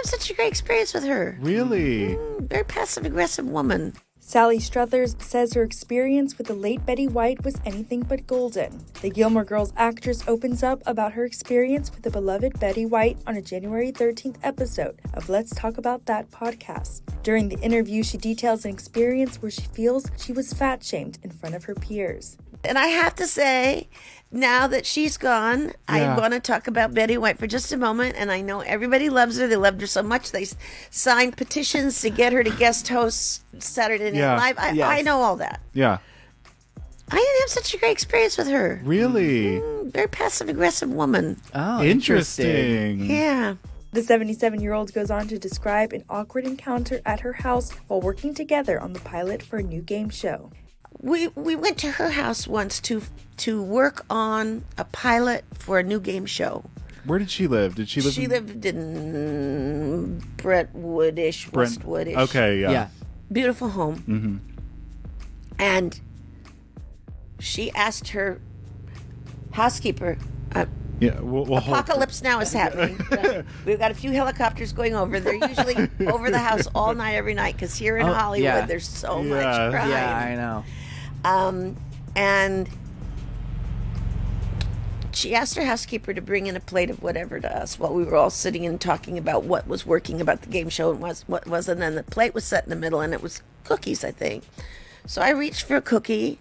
have such a great experience with her. Really? Very passive-aggressive woman. Sally Struthers says her experience with the late Betty White was anything but golden. The Gilmore Girls actress opens up about her experience with the beloved Betty White on a January 13th episode of Let's Talk About That podcast. During the interview, she details an experience where she feels she was fat-shamed in front of her peers. And I have to say, now that she's gone, I want to talk about Betty White for just a moment. And I know everybody loves her. They loved her so much. They signed petitions to get her to guest host Saturday Night Live. I know all that. Yeah. I didn't have such a great experience with her. Really? Very passive-aggressive woman. Oh, Interesting. Yeah. The 77-year-old goes on to describe an awkward encounter at her house while working together on the pilot for a new game show. We went to her house once to work on a pilot for a new game show. Where did she live? Did she live? She lived in Brentwood-ish, Westwood-ish. Okay, yeah. Beautiful home. Mm-hmm. And she asked her housekeeper. Apocalypse now is happening. We've got a few helicopters going over. They're usually over the house all night, every night, because here in Hollywood, there's so much crime. Yeah, I know. And she asked her housekeeper to bring in a plate of whatever to us while we were all sitting and talking about what was working about the game show and what wasn't. And then the plate was set in the middle, and it was cookies, I think. So I reached for a cookie,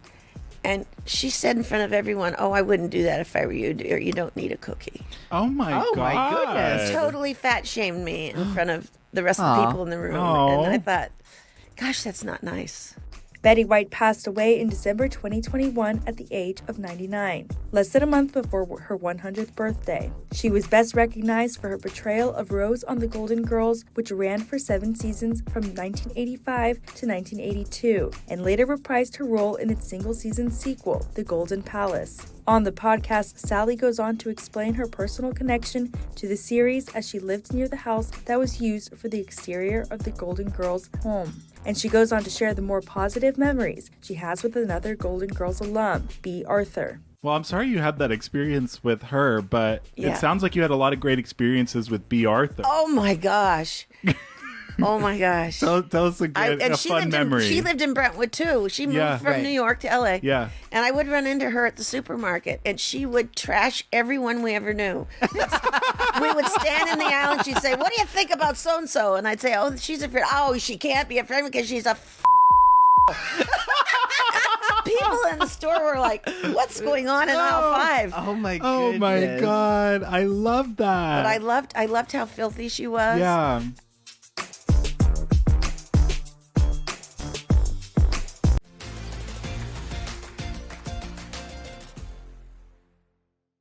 and she said in front of everyone, "Oh, I wouldn't do that if I were you, dear. You don't need a cookie." Oh my God. my goodness. Totally fat shamed me in front of the rest of the people in the room. And I thought, gosh, that's not nice. Betty White passed away in December 2021 at the age of 99, less than a month before her 100th birthday. She was best recognized for her portrayal of Rose on The Golden Girls, which ran for 7 seasons from 1985 to 1982, and later reprised her role in its single-season sequel, The Golden Palace. On the podcast, Sally goes on to explain her personal connection to the series as she lived near the house that was used for the exterior of the Golden Girls' home. And she goes on to share the more positive memories she has with another Golden Girls alum, B. Arthur. Well, I'm sorry you had that experience with her, but it sounds like you had a lot of great experiences with B. Arthur. Oh my gosh. Oh my gosh. Tell us a fun memory. She lived in Brentwood too. She moved from New York to LA. Yeah. And I would run into her at the supermarket, and she would trash everyone we ever knew. We would stand in the aisle, and she'd say, "What do you think about so-and-so?" And I'd say, "Oh, she's a friend." "Oh, she can't be a friend because she's a People in the store were like, "What's going on in aisle 5?" Oh my Oh goodness. my God. I love that. But I loved how filthy she was. Yeah.